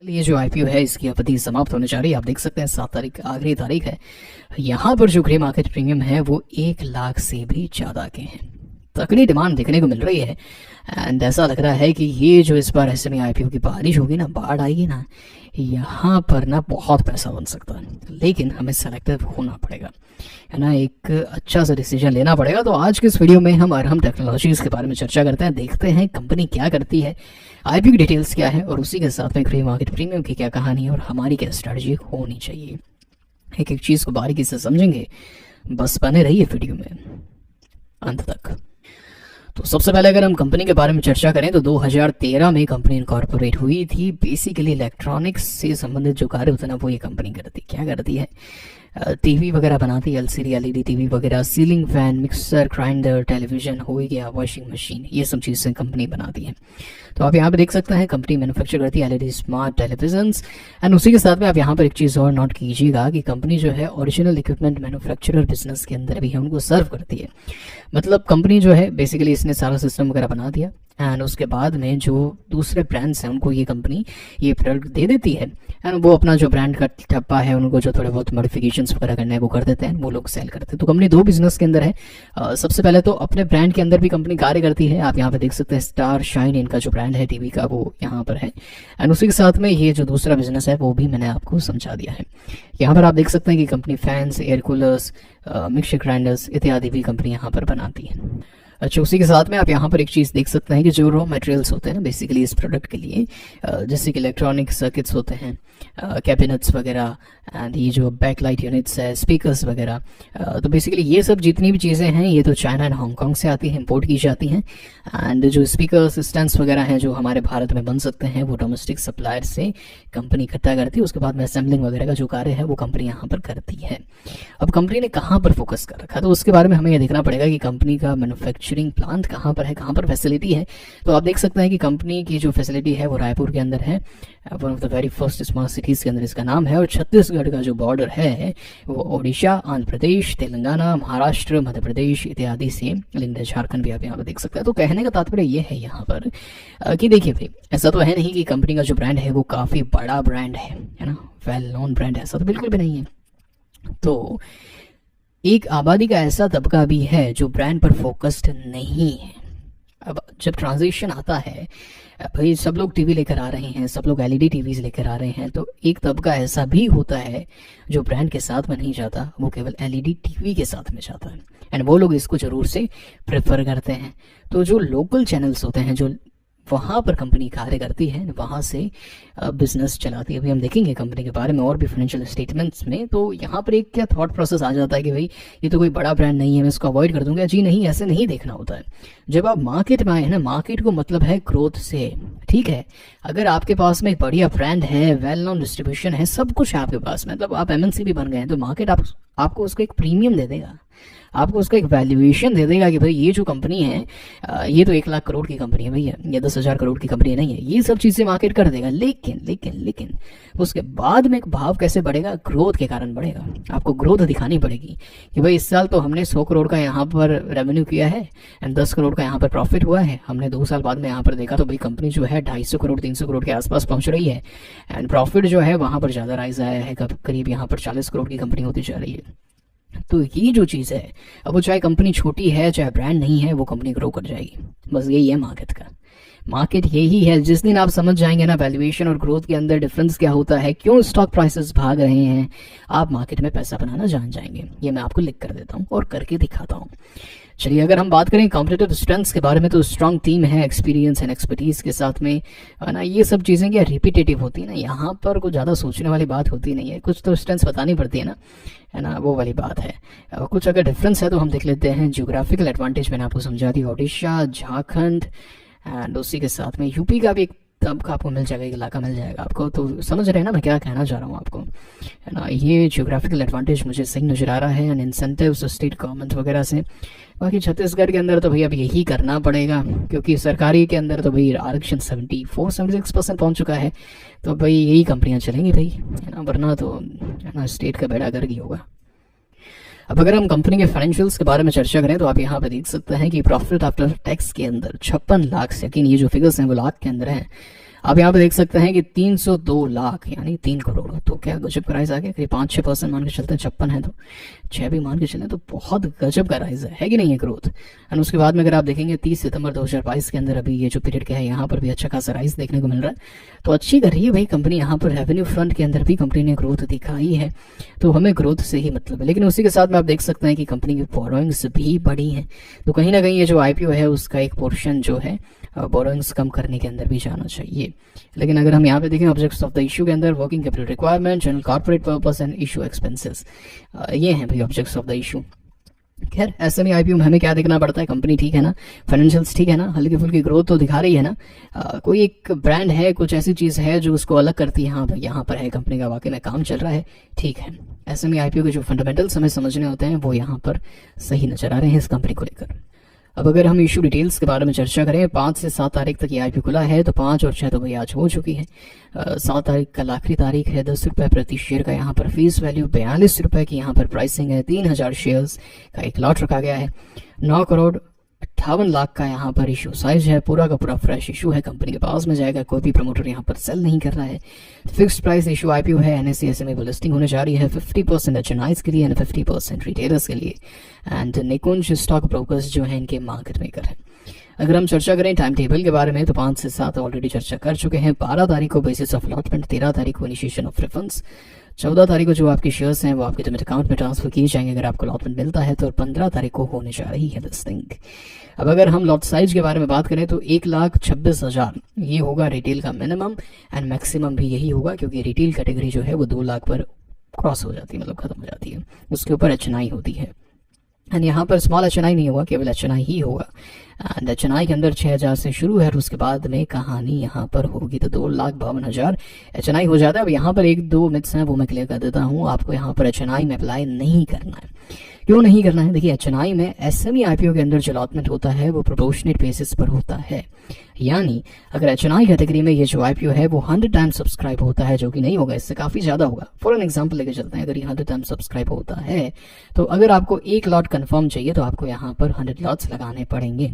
ये जो आईपीओ है इसकी अवधि समाप्त होने जा रही है। आप देख सकते हैं 7 तारीख आखिरी तारीख है। यहाँ पर जो ग्रे मार्केट प्रीमियम है वो 1 लाख से भी ज़्यादा के हैं। तगड़ी डिमांड देखने को मिल रही है एंड ऐसा लग रहा है कि ये जो इस बार एसएमई आईपीओ की बारिश होगी ना, बाढ़ आएगी ना, यहाँ पर ना बहुत पैसा बन सकता है। लेकिन हमें सेलेक्टिव होना पड़ेगा, है ना, एक अच्छा सा डिसीजन लेना पड़ेगा। तो आज के इस वीडियो में हम अरहम टेक्नोलॉजीज़ के बारे में चर्चा करते हैं, देखते हैं कंपनी क्या करती है, आईपीओ की डिटेल्स क्या है और उसी के साथ में ग्रे मार्केट प्रीमियम की क्या कहानी है और हमारी क्या स्ट्रेटजी होनी चाहिए। एक एक चीज़ को बारीकी से समझेंगे, बस बने रहिए वीडियो में अंत तक। तो सबसे पहले अगर हम कंपनी के बारे में चर्चा करें तो 2013 में कंपनी इनकॉर्पोरेट हुई थी। बेसिकली इलेक्ट्रॉनिक्स से संबंधित जो कार्य होता है ना, वो ये कंपनी करती क्या करती है, टीवी वगैरह बनाती है, एलसीडी एलईडी टीवी वगैरह, ceiling fan, mixer, grinder, television हो गया, वॉशिंग मशीन, ये सब चीज़ें कंपनी बनाती है। तो आप यहाँ पे देख सकते हैं कंपनी मैन्युफैक्चर करती है एलईडी स्मार्ट टेलीविजन्स। एंड उसी के साथ में आप यहाँ पर एक चीज़ और नोट कीजिएगा कि कंपनी जो है ओरिजिनल इक्विपमेंट मैन्युफैक्चरर बिजनेस के अंदर भी है, उनको सर्व करती है। मतलब कंपनी जो है बेसिकली इसने सारा सिस्टम वगैरह बना दिया एंड उसके बाद में जो दूसरे ब्रांड्स हैं उनको ये कंपनी ये प्रोडक्ट दे देती है एंड वो अपना जो ब्रांड का ठप्पा है उनको जो थोड़े बहुत मॉडिफिकेशंस वगैरह करना है वो कर देते हैं, वो लोग सेल करते हैं। तो कंपनी दो बिजनेस के अंदर है। सबसे पहले तो अपने ब्रांड के अंदर भी कंपनी कार्य करती है। आप यहाँ पे देख सकते हैं स्टार शाइन इनका जो ब्रांड है टीवी का वो यहाँ पर है एंड उसी के साथ में ये जो दूसरा बिजनेस है वो भी मैंने आपको समझा दिया है। यहाँ पर आप देख सकते हैं कि company fans, air coolers, mixer grinders इत्यादि भी कंपनी यहाँ पर बनाती है। अच्छा, उसी के साथ में आप यहाँ पर एक चीज़ देख सकते हैं कि जो रॉ मटेरियल्स होते हैं ना बेसिकली इस प्रोडक्ट के लिए, जैसे कि इलेक्ट्रॉनिक सर्किट्स होते हैं, कैबिनेट्स वगैरह एंड ये जो बैकलाइट यूनिट्स है, स्पीकर्स वगैरह, तो बेसिकली ये सब जितनी भी चीज़ें हैं ये तो चाइना एंड हांगकांग से आती हैं, इंपोर्ट की जाती हैं। एंड जो स्पीकर्स स्टैंड्स वगैरह हैं जो हमारे भारत में बन सकते हैं वो डोमेस्टिक सप्लायर से कंपनी इकट्ठा करती है। उसके बाद में असेंबलिंग वगैरह का जो कार्य है वो कंपनी यहाँ पर करती है। अब कंपनी ने कहाँ पर फोकस कर रखा है तो उसके बारे में हमें ये देखना पड़ेगा कि कंपनी का मैन्युफैक्चरिंग प्लांट कहाँ पर है, कहाँ पर फैसिलिटी है। तो आप देख सकते हैं कि कंपनी की जो फैसिलिटी है वो रायपुर के अंदर है, one of the very first smart cities के अंदर इसका नाम है। और छत्तीसगढ़ का जो बॉर्डर है वो ओडिशा, आंध्र प्रदेश, तेलंगाना, महाराष्ट्र, मध्य प्रदेश इत्यादि से लिंक्ड है। झारखंड भी आप यहाँ पर देख सकते हैं। तो कहने का तात्पर्य ये है यहाँ पर कि देखिए भाई, ऐसा तो है नहीं कि कंपनी का जो ब्रांड है वो काफ़ी बड़ा ब्रांड है ना, वेल नोन ब्रांड है, ऐसा तो बिल्कुल भी नहीं है। तो एक आबादी का ऐसा तबका भी है जो ब्रांड पर फोकस्ड नहीं है। अब जब ट्रांजिशन आता है भाई, सब लोग टीवी लेकर आ रहे हैं, सब लोग एलईडी टीवीज लेकर आ रहे हैं, तो एक तबका ऐसा भी होता है जो ब्रांड के साथ में नहीं जाता, वो केवल एलईडी टीवी के साथ में जाता है एंड वो लोग इसको ज़रूर से प्रेफर करते हैं। तो जो लोकल चैनल्स होते हैं जो वहाँ पर कंपनी कार्य करती है, वहाँ से बिजनेस चलाती है। अभी हम देखेंगे कंपनी के बारे में और भी फाइनेंशियल स्टेटमेंट्स में। तो यहाँ पर एक क्या थॉट प्रोसेस आ जाता है कि भाई ये तो कोई बड़ा ब्रांड नहीं है, मैं इसको अवॉइड कर दूंगा। जी नहीं, ऐसे नहीं देखना होता है। जब आप मार्केट में आए हैं ना, मार्केट को मतलब है ग्रोथ से, ठीक है। अगर आपके पास में एक बढ़िया ब्रांड है, वेल नोन डिस्ट्रीब्यूशन है, सब कुछ है आपके पास में, मतलब आप एमएनसी भी बन गए हैं, तो मार्केट आपको उसको एक प्रीमियम दे देगा, आपको उसका एक वैल्यूएशन दे देगा कि भाई ये जो कंपनी है ये तो 1 लाख करोड़ की कंपनी है भैया, ये 10,000 करोड़ की कंपनी नहीं है। ये सब चीज़ें मार्केट कर देगा। लेकिन लेकिन लेकिन उसके बाद में एक भाव कैसे बढ़ेगा, ग्रोथ के कारण बढ़ेगा। आपको ग्रोथ दिखानी पड़ेगी कि भाई इस साल तो हमने 100 करोड़ का यहाँ पर रेवेन्यू किया है एंड 10 करोड़ का यहाँ पर प्रॉफिट हुआ है। हमने 2 साल बाद में यहाँ पर देखा तो भाई कंपनी जो है 250 करोड़ 300 करोड़ के आसपास पहुँच रही है एंड प्रॉफिट जो है वहाँ पर ज़्यादा राइज आया है, करीब यहाँ पर 40 करोड़ की कंपनी होती जा रही है। तो ये जो चीज़ है, अब वो चाहे कंपनी छोटी है चाहे ब्रांड नहीं है, वो कंपनी ग्रो कर जाएगी। बस यही है मार्केट का। मार्केट यही है। जिस दिन आप समझ जाएंगे ना वैल्यूएशन और ग्रोथ के अंदर डिफरेंस क्या होता है, क्यों स्टॉक प्राइसेस भाग रहे हैं, आप मार्केट में पैसा बनाना जान जाएंगे। ये मैं आपको लिख कर देता हूँ और करके दिखाता हूँ। चलिए, अगर हम बात करें कॉम्पिटिटिव स्ट्रेंथ्स के बारे में तो स्ट्रांग टीम है, एक्सपीरियंस एंड एक्सपर्टीज के साथ में, है ना। ये सब चीज़ें क्या रिपीटेटिव होती है ना, यहाँ पर कुछ ज़्यादा सोचने वाली बात होती नहीं है। कुछ तो स्ट्रेंथ्स बतानी पड़ती है ना, वो वाली बात है। कुछ अगर डिफरेंस है तो हम देख लेते हैं। जियोग्राफिकल एडवांटेज मैंने आपको समझा दी, ओडिशा, झारखंड एंड उसी के साथ में यूपी का भी एक तबका आपको मिल जाएगा, एक इलाका मिल जाएगा आपको। तो समझ रहे हैं ना मैं क्या कहना चाह रहा हूँ आपको, है ना। ये जियोग्राफिकल एडवांटेज मुझे सही नजर आ रहा है एंड इंसेंटिव्स स्टेट गवर्नमेंट वगैरह से। बाकी छत्तीसगढ़ के अंदर तो भैया अब यही करना पड़ेगा क्योंकि सरकारी के अंदर तो भाई आरक्षण 74-76% पहुँच चुका है। तो भाई यही कंपनियाँ चलेंगी भाई, है ना, वरना तो है ना स्टेट का बेड़ा गर्क ही होगा। अब अगर हम कंपनी के फाइनेंशियल्स के बारे में चर्चा करें तो आप यहाँ पे देख सकते हैं कि प्रॉफिट आफ्टर टैक्स के अंदर 56 लाख से, यकीन ये जो फिगर्स हैं वो लाख के अंदर हैं, आप यहाँ पे देख सकते हैं कि 302 लाख यानी 3 करोड़, तो क्या गजब का राइज आ गया। करीब 5-6% मान के चलते हैं, 56 है तो 6 भी मान के चलें तो बहुत गजब का राइज है कि नहीं है ग्रोथ। एंड उसके बाद में अगर आप देखेंगे 30 सितंबर 2022 के अंदर अभी ये जो पीरियड का है, यहाँ पर भी अच्छा खासा राइज देखने को मिल रहा है। तो अच्छी कर रही है भाई कंपनी, यहाँ पर रेवेन्यू फ्रंट के अंदर भी कंपनी ने ग्रोथ दिखाई है, तो हमें ग्रोथ से ही मतलब है। लेकिन उसी के साथ में आप देख सकते हैं कि कंपनी की बोरोइंग्स भी बढ़ी हैं, तो कहीं ना कहीं ये जो आईपीओ है उसका एक पोर्शन जो है बोरोइंग्स कम करने के अंदर भी जाना चाहिए। लेकिन अगर हम यहाँ पे देखें ऑब्जेक्ट्स ऑफ द इशू के अंदर, working capital requirement, general corporate purpose and issue expenses, ये हैं भाई ऑब्जेक्ट्स ऑफ द इशू। खैर एसएमई आईपीओ में हमें क्या देखना पड़ता है, कंपनी ठीक है ना, फाइनेंशियल्स ठीक है ना, हल्की फुल्की ग्रोथ तो दिखा रही है ना, कोई एक ब्रांड है, कुछ ऐसी चीज़ है जो उसको अलग करती है, हाँ भाई यहाँ पर है कंपनी का वाकई में काम चल रहा है, ठीक है। एसएमई आईपीओ के जो फंडामेंटल्स हमें समझने होते हैं वो यहाँ पर सही नजर आ रहे हैं इस कंपनी को लेकर। अब अगर हम इशू डिटेल्स के बारे में चर्चा करें, 5 से 7 तारीख तक ये आईपीओ खुला है, तो 5 और 6 तो भाई आज हो चुकी है। 7 तारीख कल आखिरी तारीख है। 10 रुपये प्रति शेयर का यहाँ पर फेस वैल्यू, 42 रुपये की यहाँ पर प्राइसिंग है। 3000 शेयर्स का एक लॉट रखा गया है। 9 करोड़ 58 लाख का यहाँ पर इशू साइज है, पूरा का पूरा फ्रेश इशू है, कंपनी के पास में जाएगा, कोई भी प्रमोटर यहाँ पर सेल नहीं कर रहा है। फिक्स्ड प्राइस इशू आईपीओ है, एनएसई एसएमई पर लिस्टिंग होने जा रही है 50% एचएनआईज के लिए एंड 50% रिटेलर्स के लिए, एंड निकुंज स्टॉक ब्रोकर्स जो है इनके मार्केट मेकर है। अगर हम चर्चा करें टाइम टेबल के बारे में तो 5 से 7 ऑलरेडी चर्चा कर चुके हैं। 12 तारीख को बेसिस ऑफ अलॉटमेंट, 13 तारीख को इनिशिएशन ऑफ रिफंड्स, 14 तारीख को जो आपके शेयर्स हैं वो आपके डिमैट अकाउंट में ट्रांसफर किए जाएंगे अगर आपको अलॉटमेंट मिलता है तो, और 15 तारीख को होने जा रही है लिस्टिंग। अब अगर हम लॉट साइज के बारे में बात करें तो 1,26,000 ये होगा रिटेल का मिनिमम, एंड मैक्सिमम भी यही होगा क्योंकि रिटेल कैटेगरी जो है वो 2 लाख पर क्रॉस हो जाती है, मतलब खत्म हो जाती है, उसके ऊपर एचएनआई होती है। एंड यहाँ पर स्मॉल एचएनआई नहीं होगा, केवल एचएनआई ही होगा। एंड एचएनआई के अंदर 6,000 से शुरू है और उसके बाद में कहानी यहाँ पर होगी तो 2,52,000 एचएनआई हो जाता है। अब यहाँ पर 1-2 मिथ्स हैं वो मैं क्लियर कर देता हूँ, आपको यहाँ पर एचएनआई में अप्लाई नहीं करना है। क्यों नहीं करना है? देखिए एचएनआई में एसएमई आईपीओ के अंदर जो अलॉटमेंट होता है वो प्रोपोर्शनेट बेसिस पर होता है, यानी अगर एचएनआई कैटेगरी में ये जो आईपीओ है वो 100 टाइम्स सब्सक्राइब होता है, जो कि नहीं होगा, इससे काफी ज्यादा होगा। फॉर एन एग्जांपल लेके चलते हैं, अगर ये 100 टाइम्स सब्सक्राइब होता है तो अगर आपको 1 लॉट कंफर्म चाहिए तो आपको यहाँ पर 100 लॉट्स लगाने पड़ेंगे।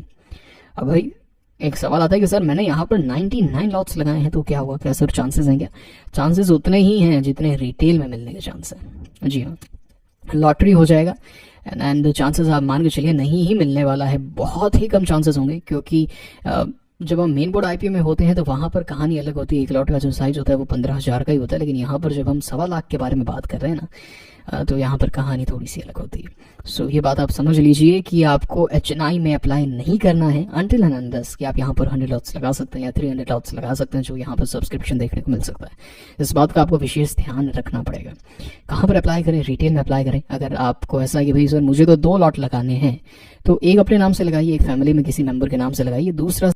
अब भाई एक सवाल आता है कि सर मैंने यहाँ पर 99 लॉट्स लगाए हैं तो क्या हुआ, क्या सर चांसेस हैं क्या? चांसेस उतने ही हैं जितने रिटेल में मिलने के चांस है। जी हाँ, लॉटरी हो जाएगा एंड चांसेस आप मान के चलिए नहीं ही मिलने वाला है, बहुत ही कम चांसेस होंगे, क्योंकि जब हम मेन बोर्ड आईपीओ में होते हैं तो वहाँ पर कहानी अलग होती है। 1 लॉट का जो साइज होता है वो 15,000 का ही होता है, लेकिन यहाँ पर जब हम 1.25 लाख के बारे में बात कर रहे हैं ना तो यहाँ पर कहानी थोड़ी सी अलग होती है। सो ये बात आप समझ लीजिए कि आपको एचएनआई में अप्लाई नहीं करना है अनटिल एंड अनलेस कि आप यहाँ पर 100 लॉट्स लगा सकते हैं या 300 लॉट्स लगा सकते हैं जो यहाँ पर सब्सक्रिप्शन देखने को मिल सकता है। इस बात का आपको विशेष ध्यान रखना पड़ेगा। कहाँ पर अप्लाई करें? रिटेल में अप्लाई करें। अगर आपको ऐसा कि भाई सर मुझे तो 2 लॉट लगाने हैं तो एक अपने नाम से लगाइए, एक फैमिली में किसी मेंबर के नाम से लगाइए, दूसरा